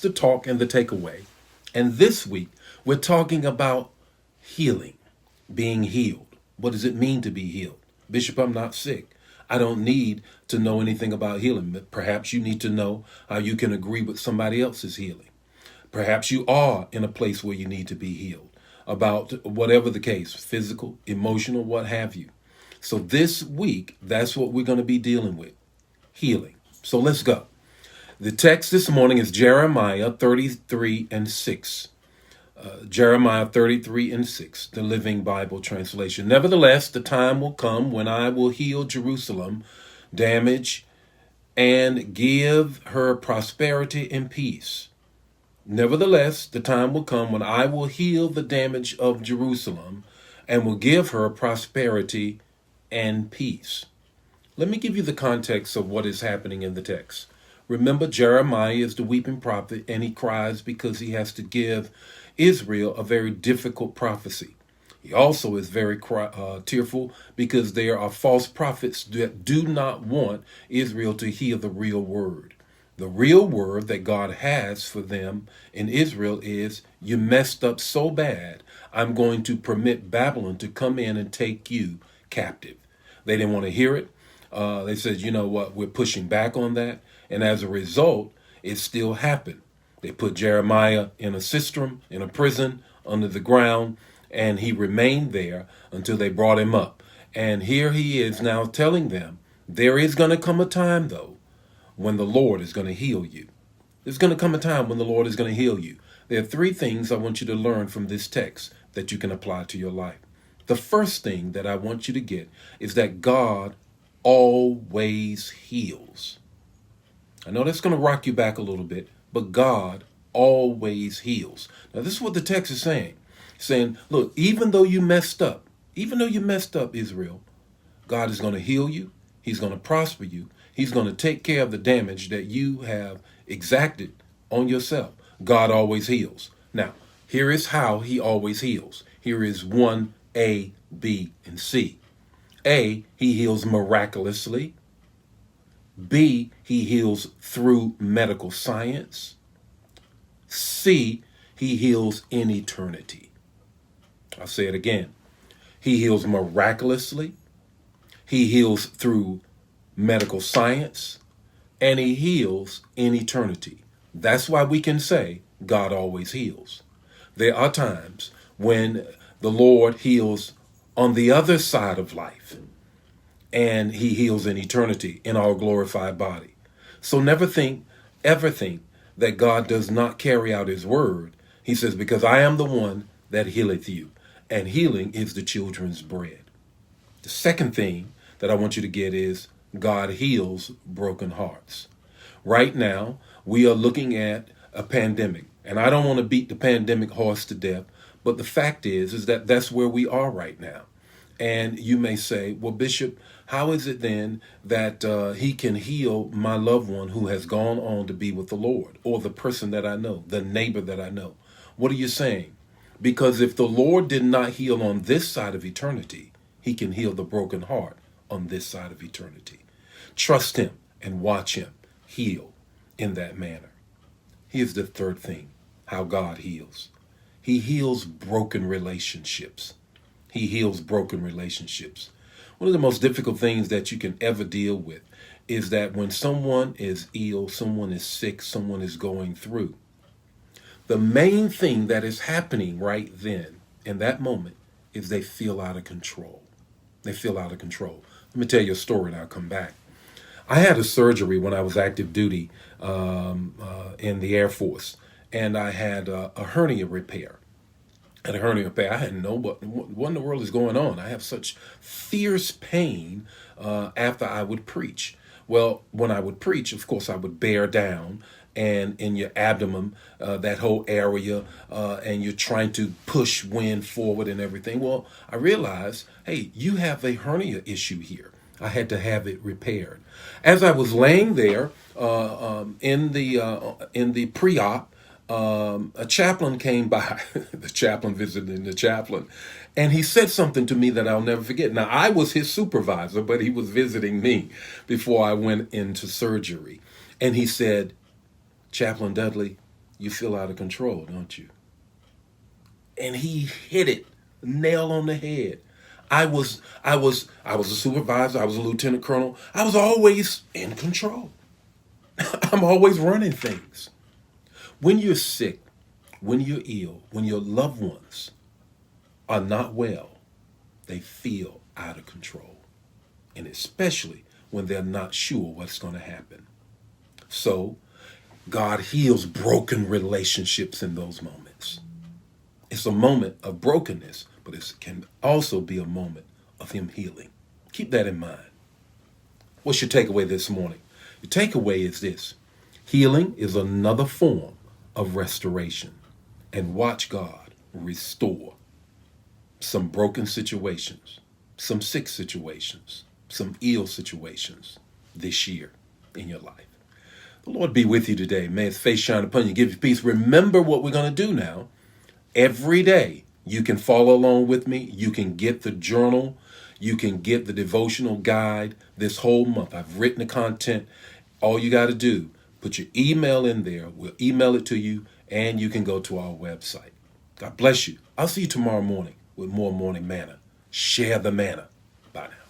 the talk and the takeaway. And this week, we're talking about healing, being healed. What does it mean to be healed? Bishop, I'm not sick. I don't need to know anything about healing. But perhaps you need to know how you can agree with somebody else's healing. Perhaps you are in a place where you need to be healed about whatever the case, physical, emotional, what have you. So this week, that's what we're going to be dealing with, healing. So let's go. The text this morning is Jeremiah 33 and 6. Jeremiah 33 and 6, the Living Bible translation. Nevertheless, the time will come when I will heal Jerusalem, damage, and give her prosperity and peace. Nevertheless, the time will come when I will heal the damage of Jerusalem and will give her prosperity and peace. Let me give you the context of what is happening in the text. Remember, Jeremiah is the weeping prophet, and he cries because he has to give Israel a very difficult prophecy. He also is very tearful because there are false prophets that do not want Israel to hear the real word. The real word that God has for them in Israel is, you messed up so bad, I'm going to permit Babylon to come in and take you captive. They didn't want to hear it. They said, you know what, we're pushing back on that. And as a result, it still happened. They put Jeremiah in a sistrum, in a prison, under the ground, and he remained there until they brought him up. And here he is now telling them, there is going to come a time, though, when the Lord is going to heal you. There's going to come a time when the Lord is going to heal you. There are three things I want you to learn from this text that you can apply to your life. The first thing that I want you to get is that God always heals. I know that's going to rock you back a little bit, but God always heals. Now, this is what the text is saying. Saying, look, even though you messed up, Israel, God is going to heal you. He's going to prosper you. He's going to take care of the damage that you have exacted on yourself. God always heals. Now, here is how he always heals. Here is 1A, B, and C. A, he heals miraculously. B, he heals through medical science. C, he heals in eternity. I'll say it again. He heals miraculously. He heals through medical science. And he heals in eternity. That's why we can say God always heals. There are times when the Lord heals on the other side of life, and he heals in eternity in our glorified body. So never think, ever think that God does not carry out his word. He says, because I am the one that healeth you, and healing is the children's bread. The second thing that I want you to get is God heals broken hearts. Right now, we are looking at a pandemic, and I don't want to beat the pandemic horse to death, but the fact is that that's where we are right now. And you may say, well, Bishop, how is it then that he can heal my loved one who has gone on to be with the Lord, or the person that I know, the neighbor that I know? What are you saying? Because if the Lord did not heal on this side of eternity, he can heal the broken heart on this side of eternity. Trust him and watch him heal in that manner. Here's the third thing, how God heals. He heals broken relationships. He heals broken relationships. One of the most difficult things that you can ever deal with is that when someone is ill, someone is sick, someone is going through, the main thing that is happening right then, in that moment, is they feel out of control. They feel out of control. Let me tell you a story and I'll come back. I had a surgery when I was active duty in the Air Force, and I had a hernia repair. I hadn't known what in the world is going on. I have such fierce pain after I would preach. Well, when I would preach, of course, I would bear down, and in your abdomen, that whole area, and you're trying to push wind forward and everything. Well, I realized, hey, you have a hernia issue here. I had to have it repaired. As I was laying there in the pre-op, a chaplain came by, the chaplain visiting the chaplain, and he said something to me that I'll never forget. Now, I was his supervisor, but he was visiting me before I went into surgery. And he said, Chaplain Dudley, you feel out of control, don't you? And he hit it nail on the head. I was a supervisor. I was a lieutenant colonel. I was always in control. I'm always running things. When you're sick, when you're ill, when your loved ones are not well, they feel out of control. And especially when they're not sure what's going to happen. So God heals broken relationships in those moments. It's a moment of brokenness, but it can also be a moment of him healing. Keep that in mind. What's your takeaway this morning? Your takeaway is this: healing is another form of restoration. And watch God restore some broken situations, some sick situations, some ill situations this year in your life. The Lord be with you today. May his face shine upon you, give you peace. Remember what we're going to do now. Every day, you can follow along with me. You can get the journal. You can get the devotional guide this whole month. I've written the content. All you got to do, put your email in there. We'll email it to you, and you can go to our website. God bless you. I'll see you tomorrow morning with more Morning Manna. Share the manna. Bye now.